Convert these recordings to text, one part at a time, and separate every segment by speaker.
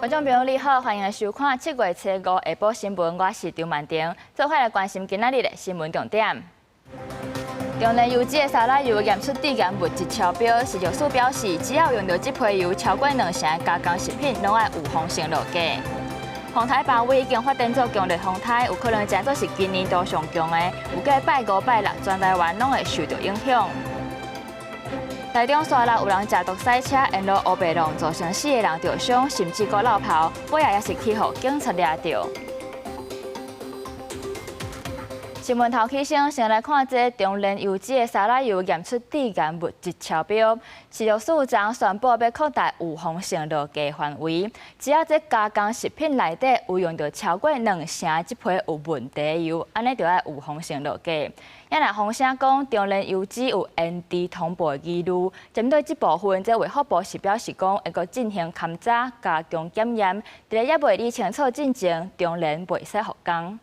Speaker 1: 觀眾朋友你好，歡迎來收看7月7號下晡新聞，我是張曼婷。做伙來關心今仔日的新聞重點。中聯有機的沙拉油驗出致癌物質超標，食藥署表示，只要用到這批油超過2成的加工食品，攏要有風險落架。風台包圍已經發展做強烈風台，有可能真做是今年度上強的，有計拜5、拜6，全台灣攏會受到影響。台中沙拉有人食毒賽車，沿路烏白浪，造成4個人受傷，甚至閣落跑，尾仔也是去互警察抓到。新聞頭起先來看這中聯有機的沙拉油驗出致癌物質超標，食藥署昨宣布要擴大有風險落架範圍，只要這加工食品內底有用到超過2成這批有問題的油，安尼就要有風險落架。也若風聲講中聯有機有延遲通報的疑慮，針對這部分，這衛福部是表示講會閣進行勘查、加強檢驗，在也未釐清楚進前，中聯袂使復工。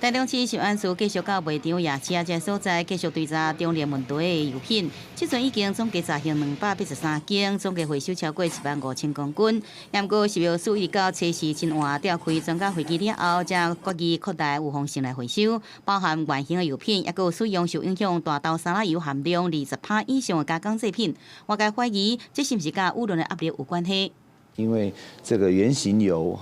Speaker 2: 台中市食安署繼續到賣場、夜市這所在繼續追查中聯問題的油品，這陣已經總計查獲283件，總計回收超過15000公斤。不過食藥署一直到7時真晚召開專家會議了後，才決議擴大有風險來回收，包含原型的油品，也有使用受影響大豆沙拉油含量20%以上的加工製品。外界懷疑這是不是跟輿論的壓力有關係？
Speaker 3: 因為這個原型油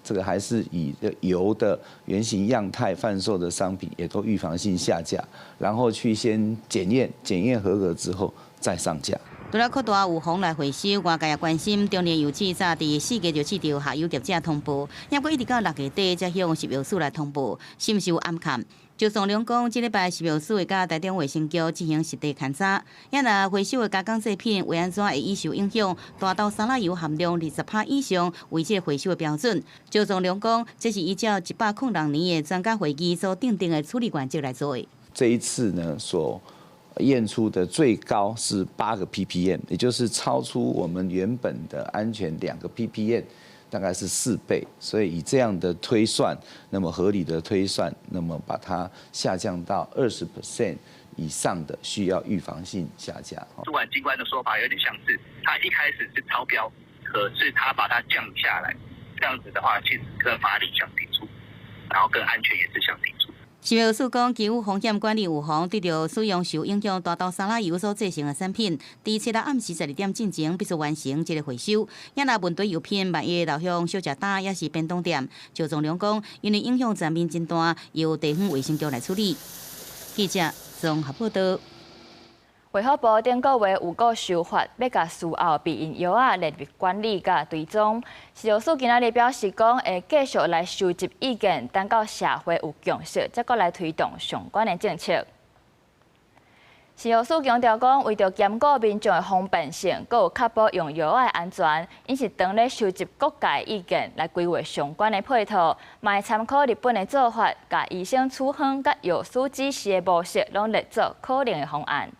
Speaker 3: 這個還是以油的原型樣態販售的商品，也都預防性下架，然後去先檢驗合格之後再上架。除了
Speaker 2: 擴大有風來回收，外界也關心中聯有機早佇4月就試着下游業者通報，也過一直到6月底才向食藥署來通報，是不是有暗崁？就從兩講，這禮拜食藥署會甲台中衛生局進行實地勘查，也若回收的加工製品為安怎會易受影響？大豆沙拉油含量20%以上為這個回收的標準。就從兩講，這是依照106年的專家會議所訂定的處理原則來做的。
Speaker 3: 這一次呢，所驗出的最高是8個 ppm， 也就是超出我們原本的安全2個 ppm。大概是4倍，所以以這樣的推算，那麼合理的推算，那麼把它下降到20% 以上的，需要預防性下架。
Speaker 4: 主管機關的說法有點像是，他一開始是超標，可是他把它降下來，這樣子的話，其實跟法理相抵觸，然後跟安全也是相抵觸。
Speaker 2: 食藥署講，基於風險管理預防，對着使用受影響大豆沙拉油所製成的產品，在7日暗時12點進前必須完成這個回收。也若問題油品萬一流向小吃攤也是便當店，就從良講，因為影響層面真大，由地方衛生局來處理。記者綜合報道。衛福部頂個月有個修法，要甲事後避孕藥仔列入管理甲追蹤。食藥署今仔日表示講，會繼續來收集意見，等到社會有共識，再閣來推動相關的政策。食藥署強調講，為着兼顧民眾的方便性，閣有確保用藥仔的安全，因是當咧收集各界意見來規劃相關的配套，嘛會參考日本的做法，甲醫生處方甲藥師指示的模式，攏列做可能的方案。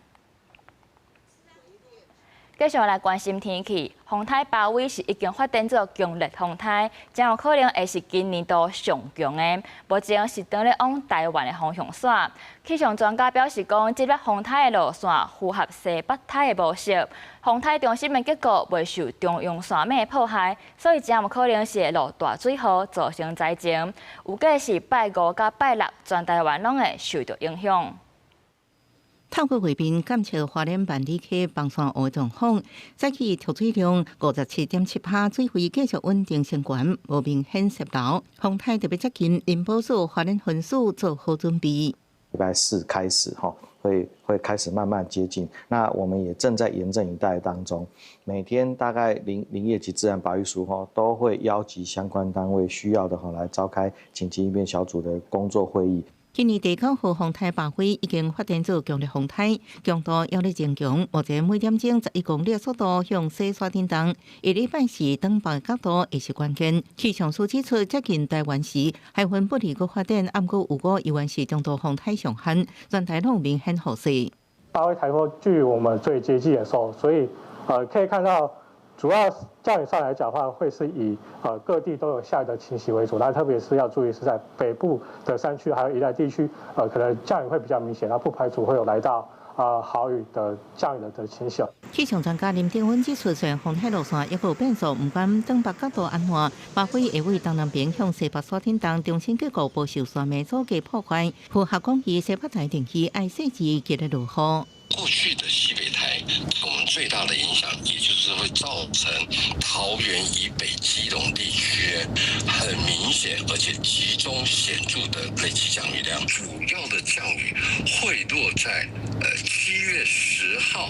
Speaker 2: 繼續來關心天氣，風台包圍是已經發展做強烈風台，將有可能會是今年度上強的。目前是當咧往台灣的方向駛。氣象專家表示講，這個風台的路線符合西北台的模式，風台中心的結構未受中央線尾的破壞，所以將有可能是會落大水雨，造成災情。有計是拜5甲拜6，全台灣攏會受到影響。透過畫面監測花蓮萬里溪房山湖狀況，早起跳水量57.7%，水位繼續穩定升懸，無明顯洩漏。風台特別接近林寶所花蓮分署做好準備。
Speaker 5: 禮拜4開始會開始慢慢接近，那我們也正在嚴陣以待當中。每天大概林業及自然保育署都會邀集相關單位需要的來召開緊急應變小組的工作會議。
Speaker 2: 今年地9號風台包圍已經發展做強烈風台，強度也在增強。目前每點鐘11公里的速度向西刷震動，一禮拜時登陸角度也是關鍵。氣象署指出，接近台灣時海雲不利個發展，暗過有個以灣是中度風台上限，全台都明顯好勢。
Speaker 6: 8號颱風距我們最接近的時候，所以可以看到。主要降雨上來講的話，會是以各地都有下雨的情形為主，那特別是要注意是在北部的山區還有宜蘭地區，可能降雨會比較明顯，那不排除會有來到豪雨的降雨的情形。
Speaker 7: 氣象專家林定芬指出，雖然風海路線一個有變數，不管東北角度安怎，北回會為東南邊向西北所天東，中心結構不受山脈阻隔破壞。符合講義西北台地區愛細緻給的如何？
Speaker 8: 過去的西北台，我們最大的影響，也就是會造成桃園以北基隆地區很明顯而且集中顯著的累積降雨量。主要的降雨會落在7月10號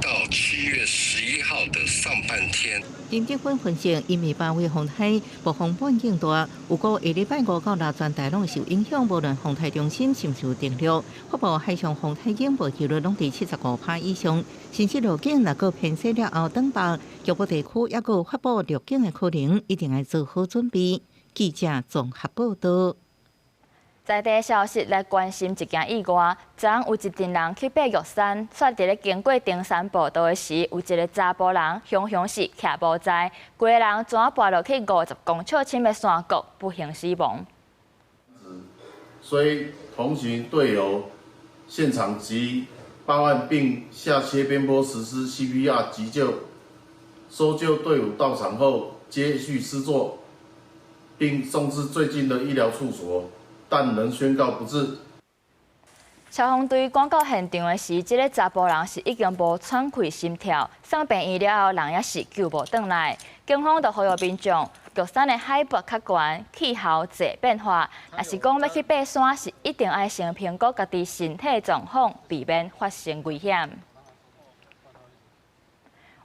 Speaker 8: 到7月11號的上半天。
Speaker 7: 林定芬分析，因為北回風台暴風半徑大，有個下禮拜5到6全台攏受影響，無論風台中心是毋是定律，北部海上風台警報機率攏在75%以上，甚至路徑若個偏西了後東北，局部地區也個發布陸警的可能，一定要做好準備。記者綜合報道。
Speaker 1: 在地消息來關心一件意外，昨有一群人去爬玉山，煞佇咧經過登山步道的時，有一個查甫人雄雄是徛無在，規個人轉跋落去50公尺深的山谷，不幸死亡。
Speaker 9: 雖同行隊友現場即報案，並下切邊坡實施 CPR 急救，搜救隊伍到場後接續施作，並送至最近的醫療處所。但能宣告不治。
Speaker 1: 消防隊趕到現場的時，這個查甫人是已經無喘氣心跳，送病院了後，人也是救無轉來。警方就呼籲民眾，玉山的海拔較懸，氣候濟變化，若是講要去爬山，是一定要先評估家己身體狀況，避免發生危險。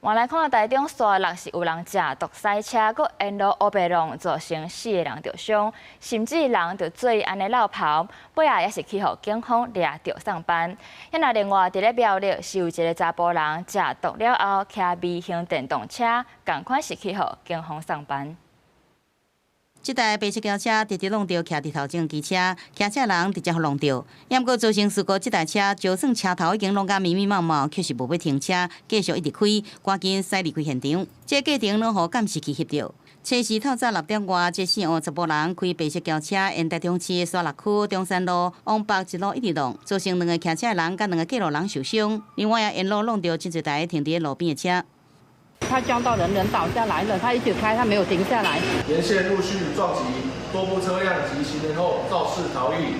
Speaker 1: 換來看台中沙鹿是有人食毒塞車，佮沿路烏白浪，造成4個人受傷，甚至人就做安尼落跑，尾仔也是去互警方抓着上班。那另外佇咧苗栗是有一個查甫人食毒了後，騎微型電動車，同款是去互警方上班。
Speaker 2: 這台白色轎車直直弄到徛佇頭前機車，騎車人直接互弄到。也毋過造成事故，這台車就算車頭已經弄甲密密麻麻，卻是無要停車，繼續一直開，趕緊駛離開現場。這過程攏互監視器翕到。車時透早6點外，這姓黃查甫人開白色轎車，沿台中市沙鹿區中山路往北一路一直弄，造成2個騎車人甲2個過路人受傷。另外也沿路弄到真濟台停佇路邊的車。
Speaker 10: 他撞到人倒下來了，他一直開，他沒有停下來。
Speaker 9: 沿線陸續撞擊多部車輛及行人後肇事逃逸。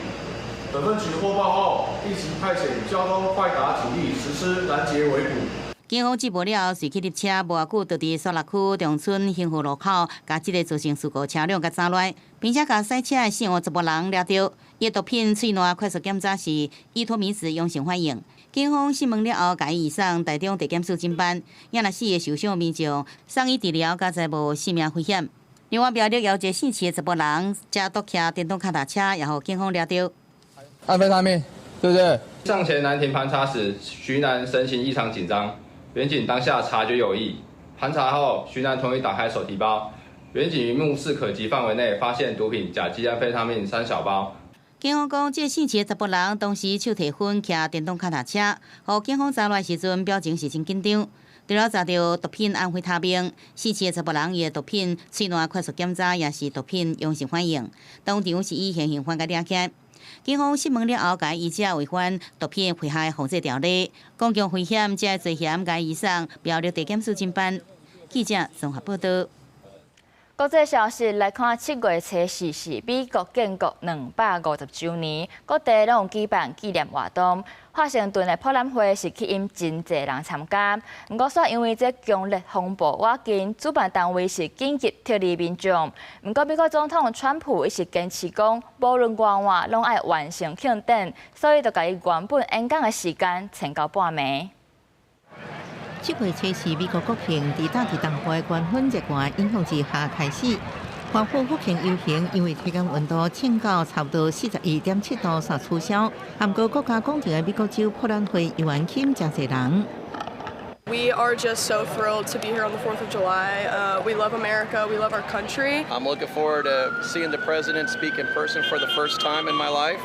Speaker 9: 本分局獲報後，立即派遣交通快達警力實施攔截圍捕。
Speaker 2: 警方接報了後，隨去立車，無偌久就佇沙鹿區中村興富路口，甲這個造成事故車輛甲斬落，並且甲賽車的姓黃查甫人抓到。伊毒品喙內快速檢查時，依托迷思陽性反應。警方詢問了後，甲伊移送台中地檢署偵辦。也若4個受傷民眾送醫治療，加在無性命危險。另外，苗栗有一個姓齊的查甫人，駕毒騎電動腳踏車，也互警方抓到。
Speaker 11: 安非他命，對不對？
Speaker 12: 上前攔停盤查時，徐男神情異常緊張。員警當下察覺有異，盤查後，徐男同意打開手提包。員警於目視可及範圍內發現毒品甲基安非他命3小包。
Speaker 2: 警方講，這姓齊的查甫人當時手提薰，騎電動腳踏車，互警方查來時陣，表情是真緊張。除了查到毒品安非他命，姓齊的查甫人伊的毒品喙內快速檢查也是毒品陽性反應，當場是以現行犯甲抓起。警方詢問了後，甲伊者違反毒品危害防制條例，公共危險這罪嫌甲移送苗栗地檢署偵辦。記者綜合報道。
Speaker 1: 國際消息來看，7月初4是美國建國250週年，各地攏有舉辦紀念活動。華盛頓的博覽會是吸引真濟人參加，不過說因為這強烈風暴瓦緊，主辦單位是緊急撤離民眾。不過美國總統川普伊是堅持講，無論外換攏愛完成慶典，所以就甲伊原本演講的時間延到半暝。
Speaker 7: 7月初4美國國慶佇大氣淡薄的關粉熱源影響之下開始，華府國慶遊行因為體感溫度降到差不多41.7度，煞取消。韓國國家公園的美國州博覽會遊行起真濟人。
Speaker 13: We are just so thrilled to be here on the 4th of July. We love America. We love our country.
Speaker 14: I'm looking forward to seeing the president speak in person for the first time in my life,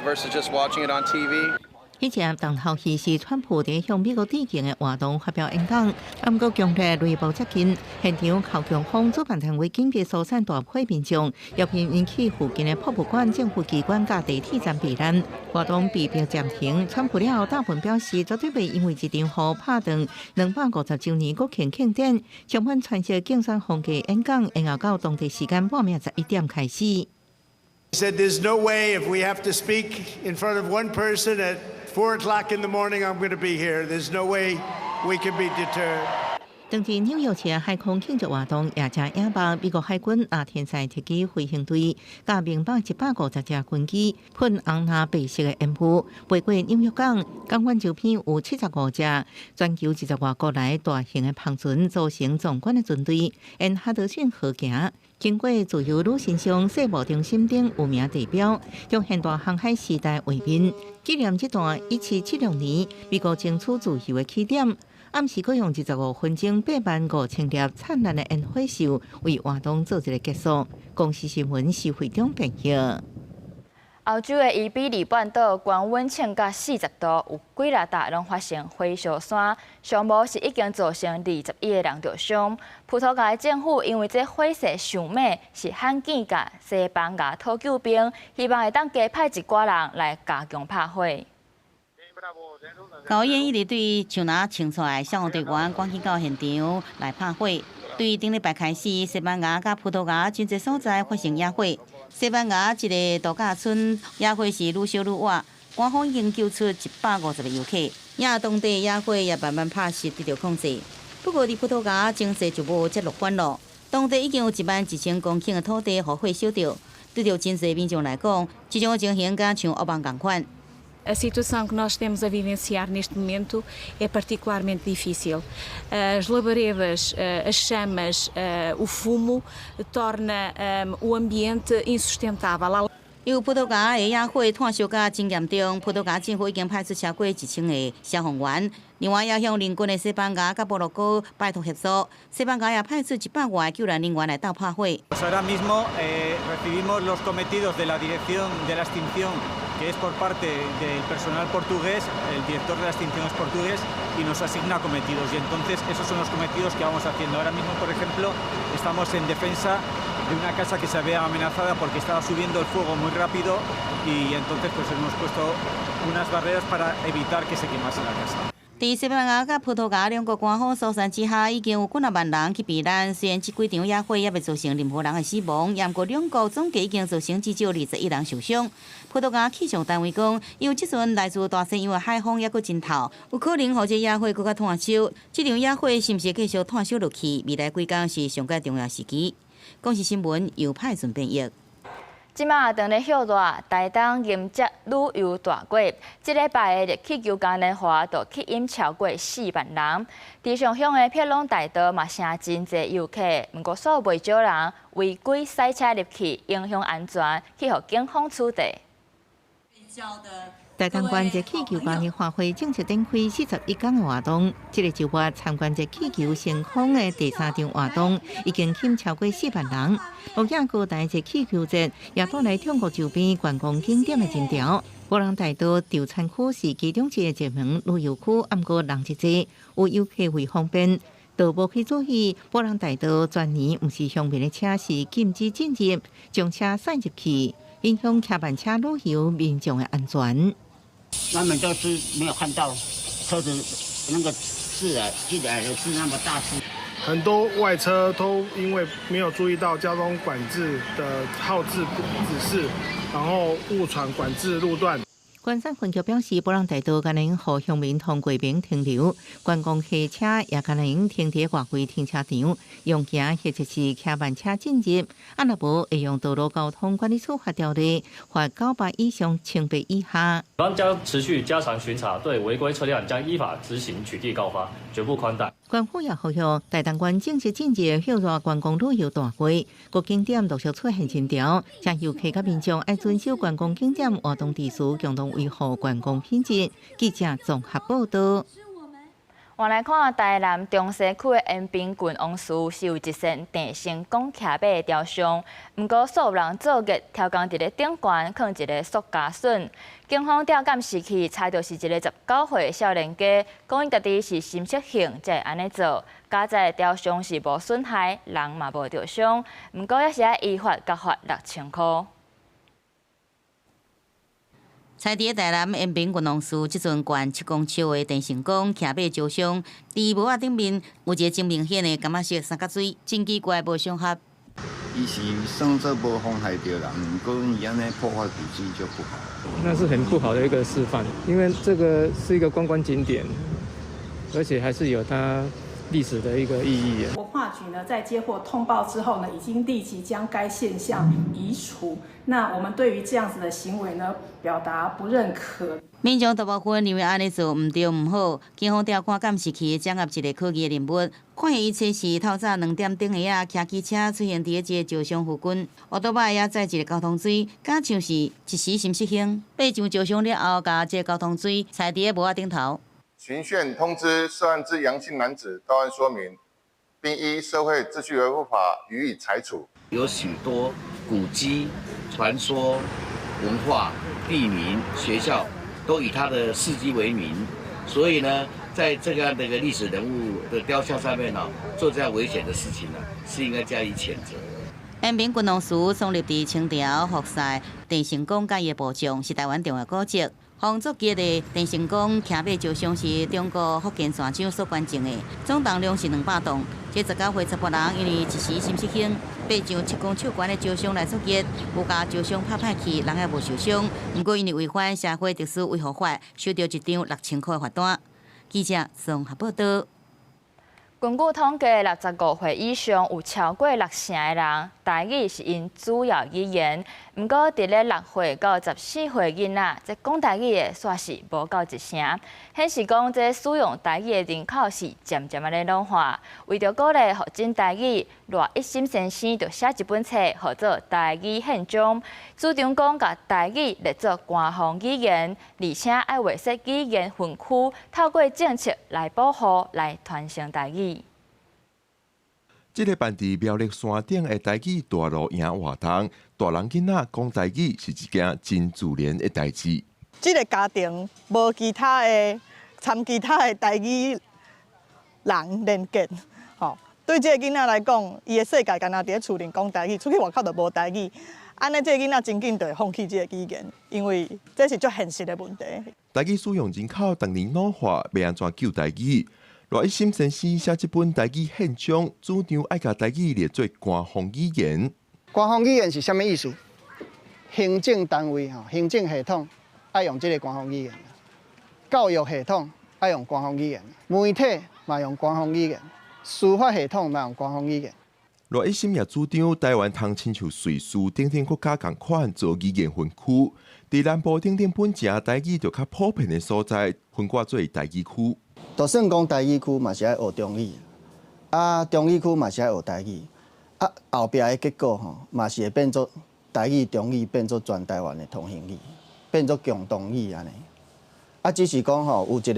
Speaker 14: versus just watching it on TV.
Speaker 7: 以前當頭戲是川普在向美國致敬的活動發表演講，不過強烈雷暴接近，現場靠強風主辦單位緊急疏散大批民眾，也引起附近的博物館、政府機關甲地鐵站避難。活動被迫暫停，川普了後大盤表示絕對袂因為一場雨拍斷250周年國慶慶典，充分傳承競選風格演講，然後到當地時間半夜11點開始。
Speaker 15: He said, "There's no way if we have to speak in front of one person at 4 o'clock in the morning, I'm going to be here. There's no way we can be deterred."
Speaker 7: 當日紐約市海空慶祝活動也正引爆美國海軍亞天賽特機飛行隊加民邦150隻軍機噴紅藍白色的煙霧，飛過紐約港。港灣周邊有75隻全球20外國來大型的篷船組成壯觀的軍隊，沿哈德遜河行。經過自由女神像世貿中心等有名地標，將現代航海時代為名，紀念這段1776年美國爭取自由的起點。暗時佫用25分鐘85000粒燦爛的煙火秀為活動做一個結束。公視新聞是會中編輯。
Speaker 1: 歐洲的伊比利半島高溫降到40度，有幾粒達攏發生火燒山，上無是已經造成21個人受傷。葡萄牙政府因為這火勢上猛，是罕見甲西班牙討救兵，希望會當加派一寡人來加強拍火。
Speaker 2: 高燕一直對像那清出來消防隊員趕去到現場來拍火。對頂禮拜開始，西班牙甲葡萄牙真儕所在發生野火。西班牙一個度假村野火是愈燒愈旺，官方已經救出150個遊客，也當地野火也慢慢拍熄，得到控制。不過，佇葡萄牙經濟就無接落緩咯，當地已經有11000公頃的土地互火燒掉。對着真儕民眾來講，這種情形敢像噩夢共款。
Speaker 16: A situação que nós estamos a vivenciar neste momento é particularmente difícil. As labaredas, as chamas, o fumo torna o ambiente insustentável.
Speaker 2: 由葡萄牙的野火炭燒甲真嚴重，葡萄牙政府已經派出超過1000個消防員，另外也向鄰近的西班牙甲摩洛哥拜託協助。西班牙也派出100外的救援人員來鬥拍火。
Speaker 17: Ahora mismo recibimos los cometidos de la dirección de la extinción, que es por parte del personal portugués, el director de la extinción es portugués y nos asigna cometidos. Y entonces esos son los cometidos que vamos haciendo. Ahora mismo, por ejemplo, estamos en defensa de una casa que se veía amenazada porque estaba subiendo el fuego muy rápido y entonces pues hemos puesto unas barreras para evitar que se quemase la casa.
Speaker 2: 在西班牙甲葡萄牙兩國官方疏散之下，已經有幾萬人去避難。雖然這幾場野火也未造成任何人的死亡，不過兩國總計已經造成至少21人受傷。葡萄牙氣象單位講，因為這陣來自大西洋的海風也閣真透，有可能讓這野火閣較炭燒。這場野火是毋是繼續炭燒落去？未來幾天是上個重要時機。公視新聞由派準編譯。即馬當咧曉熱，台東迎接旅遊大季。這禮拜的熱氣球嘉年華就吸引超過4萬人。地上鄉的碧龍大道嘛，成真濟遊客，不過數未少人違規駛車入去，影響安全，去互警方處理。
Speaker 7: 台東縣熱氣球嘉年華會正式展開41天的活動。這個週末參觀熱氣球升空的第3場活動，已經吸引超過4萬人。目前各大熱氣球節也帶來中國周邊觀光景點的人潮。波浪大道潮汕區是其中一個熱門旅遊區，不過人真濟，有遊客為方便，都無去注意。波浪大道全年不是鄉民的車是禁止進入，將車駛入去，影響騎慢車旅遊民眾的安全。
Speaker 18: 他們就是沒有看到車子那個字啊，進來的是那麼大字。
Speaker 19: 很多外車都因為沒有注意到交通管制的號誌指示，然後誤闖管制路段。
Speaker 7: 關山分局表示，波浪大道今年讓鄉民通過免停留，觀光客車也今年停在外圍停車場，用行或者是騎慢車進入。啊，若無會用道路交通管理處罰條例，罰900以上1,000以下。
Speaker 20: 警方將持續加強巡查，對違規車輛將依法執行取締告發，絕不寬待。
Speaker 7: 官府也呼籲台東縣正式進入曉熱觀光旅遊大季，各景點陸續出現人潮，請遊客甲民眾愛遵守觀光景點活動秩序，共同維護觀光品質。記者綜合報道。
Speaker 1: 我來看台南中西區的延平郡王祠是有一扇鄭成功騎馬的雕像，不過所有人做嘅挑工佇咧頂懸放一個塑膠筍。警方調監時去猜到是一個19歲少年家，講伊家己是心適性才會安尼做。加在雕像是無損害，人嘛無着傷，不過也是要依法甲罰6000塊。
Speaker 2: 在佇台南延平郡王祠，即陣懸7公尺的鄭成功騎馬照相，佇帽仔頂面有一個真明顯的柑仔色三角錐，真奇怪無相合。
Speaker 21: 伊是算做無妨害到人，不過伊安尼破壞古蹟就不好。
Speaker 22: 那是很不好的一個示範，因為這個是一個觀光景點，而且還是有它歷史的一個意義。
Speaker 23: 文化局呢，在接獲通報之後呢，已經立即將該現象移除。那我們對於這樣子的行為呢，表達不認可。
Speaker 2: 民眾大部分認為安尼做唔對唔好，警方調看監視器掌握一個可疑的人物，看伊車是透早2點鐘下騎機車出現佇一個照相附近，烏多巴也載一個交通水，敢像是一時心適性，爬上照相了後，甲這個交通水踩佇個帽仔頂頭。
Speaker 24: 循線通知涉案之楊姓男子到案說明，並依社會秩序維護法予以裁處。
Speaker 25: 有許多古蹟、傳說、文化、地名、學校，都以他的事蹟為名，所以呢，在這樣的一個歷史人物的雕像上面呢，做這樣危險的事情呢，是應該加以譴責。
Speaker 2: 延平郡王祠創立佇清朝服侍鄭成功甲伊的部將，是台灣重要古蹟。皇族級的鄭成功騎馬照相是中國福建泉州所捐贈的，總重量是200噸。這19歲查甫人因為一時心適性，爬上7公尺懸的照相來作業，有甲照相拍歹去，人也無受傷。不過因為違反社會特殊維護法，收到一張6000塊的罰單。記者綜合報道。
Speaker 1: 根據統計，65歲以上有超過60%的人，台語是因主要語言。不過，佇咧6歲到14歲囡仔，這講台語的煞是無夠1成，顯示講這使用台語的人口是漸漸咧老化。為着鼓勵發展台語，賴一心先生就寫一本冊，號做《台語憲章》，主張講甲台語列作官方語言，而且愛劃設語言分區，透過政策來保護、來傳承台語。
Speaker 26: 這個辦佇苗栗山頂的台語大路營活動，大人囡仔講台語是一件真自然的代誌。
Speaker 27: 這個家庭無其他的參其他的台語人連結，吼，對這個囡仔來講，伊的世界敢若佇厝裡講台語，出去外口就無台語。安尼，這個囡仔真緊就會放棄這個語言，因為這是最現實的問題。
Speaker 26: 台語使用人口逐年老化，要安怎救台語？賴一心先生寫這本台語憲章，主張愛甲台語列作官方語言。
Speaker 28: 官方語言是啥物意思？行政單位吼，行政系統愛用這個官方語言；教育系統愛用官方語言；媒體嘛用官方語言；司法系統嘛用官方語言。
Speaker 26: 賴一心也主張台灣通親像瑞士等等國家共款做語言分區，佇南部等等本城台語就較普遍的所在，分割做台語區。
Speaker 28: 就算講台語區嘛是愛學中語，中語區嘛是愛學台語，後壁的結果吼嘛是會變做台語、中語變做全台灣的通行語，變做共同語安尼。只是講吼有一個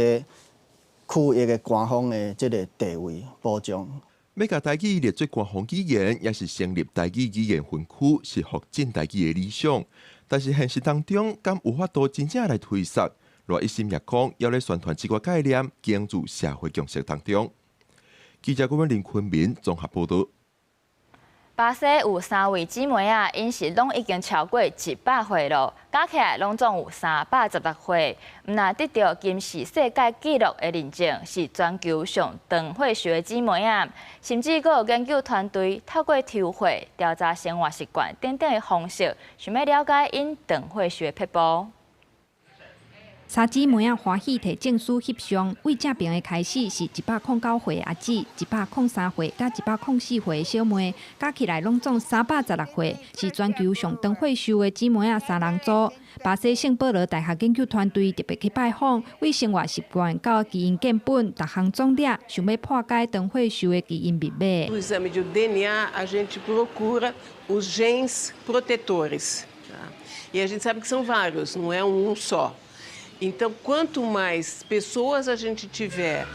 Speaker 28: 區域的官方的這個地位保障。
Speaker 26: 要甲台語列作官方語言，也是成立台語語言分區，是發展台語的理想。但是現實當中，敢有法度真正來推實？賴一心也講，要來宣傳這個概念，建築社會共識當中。記者郭林坤民綜合報道。
Speaker 1: 巴西有3位姊妹啊，因是攏已經超過100歲了，加起來攏總有316歲。毋但得到金氏世界紀錄的認證，是全球上長歲數的姊妹啊。甚至閣有研究團隊透過抽血、調查生活習慣等等的方式，想要了解因長歲數的撇步。
Speaker 29: 三姊妹啊，歡喜摕證書翕相。為正平的開始是109歲的阿姊，103歲甲104歲的小妹，加起來攏總316歲，是全球上長歲數的姊妹啊3人組。巴西聖保羅大學研究團隊特別去拜訪，為生活習慣到基因鑑本，逐項總列，想要破解長歲數的基因密碼。
Speaker 30: No exame de DNA, a gente procura os genes protetores, e a gente sabe que são vários, não é um só. Então, quanto mais pessoas a gente tiver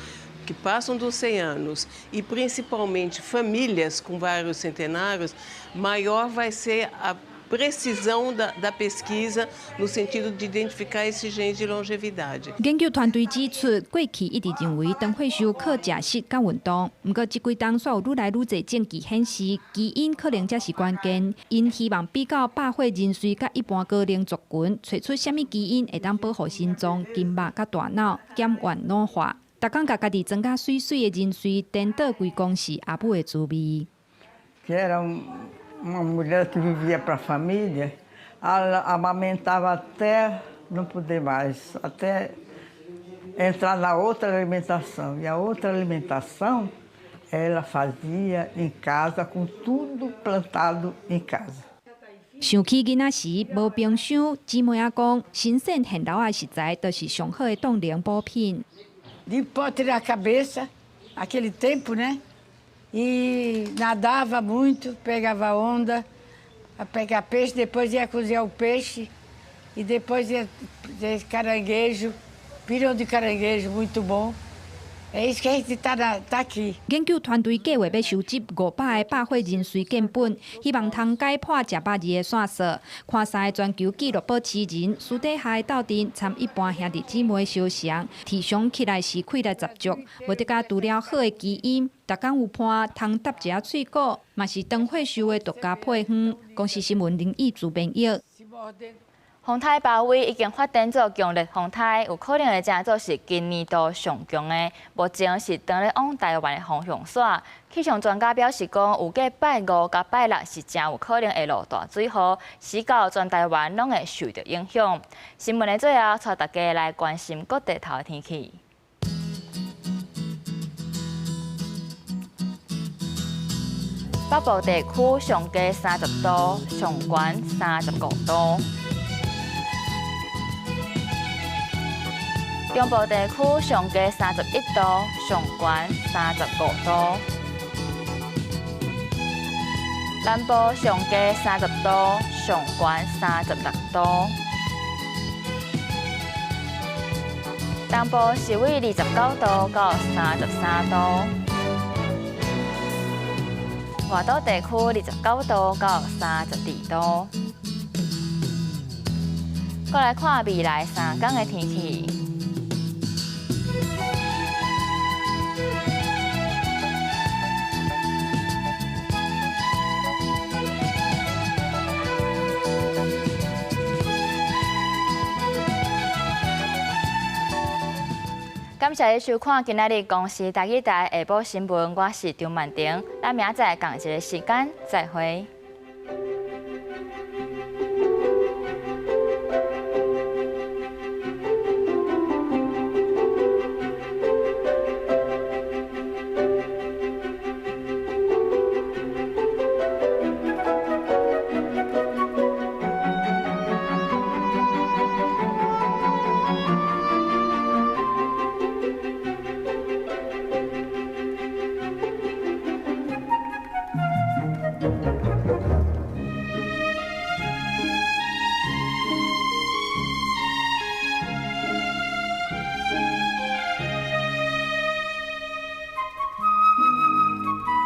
Speaker 30: que passam dos 100 anos e principalmente famílias com vários centenários, maior vai ser a precisão da pesquisa no sentido de identificar esses genes de longevidade.
Speaker 29: 研究團隊指出，過去一直認為長歲數靠食食甲運動，不過這幾冬卻有愈來愈多證據顯示，基因可能才是關鍵。因希望比較百歲人瑞甲一般高齡族群，找出什麼基因會當保護心臟、筋脈甲大腦，減緩老化。逐工甲家己增加水水的人瑞，顛倒規公是阿母的滋味。
Speaker 3: Uma mulher que vivia para a família, ela amamentava até não poder mais, até entrar na outra alimentação. E a outra alimentação ela fazia em casa, com tudo plantado em casa.
Speaker 29: 想起囡仔時無冰箱，姊妹仔講，新鮮現撈的食材就是上好的凍齡補品。
Speaker 3: De pote na cabeça, aquele tempo, né? E nadava muito, pegava onda, a pegar peixe, depois ia cozinhar o peixe e depois ia caranguejo, pirão de caranguejo, muito bom. É isso que a gente tá aqui.
Speaker 29: 研究團隊計劃要收集500個百歲人瑞樣本，希望通解破食百二的線索，看三個全球紀錄保持人私底下的鬥陣，參一般兄弟姊妹相像，提倡起來是快樂習俗，無得甲除了好的基因，逐工有伴通搭一下喙果，嘛是長歲數的獨家配方。公視新聞林義主編譯。
Speaker 1: 風颱包圍已經發展做強烈風颱，有可能會成做是今年度上強的。目前是當咧往台灣的方向駛。氣象專家表示講，有計拜五甲拜六是真有可能會落大水雨，使到全台灣攏會受到影響。新聞的最後，帶大家來關心各地頭的天氣。北部地區上低30度，上懸35度。中部地區上低31度，上懸35度；南部上低30度，上懸36度；東部是為29度到33度；外島地區29度到32度。再來看未來3天的天氣。感謝你收看今仔日公視台語台下晡新聞，我是張曼婷，咱明仔載同一個時間再會。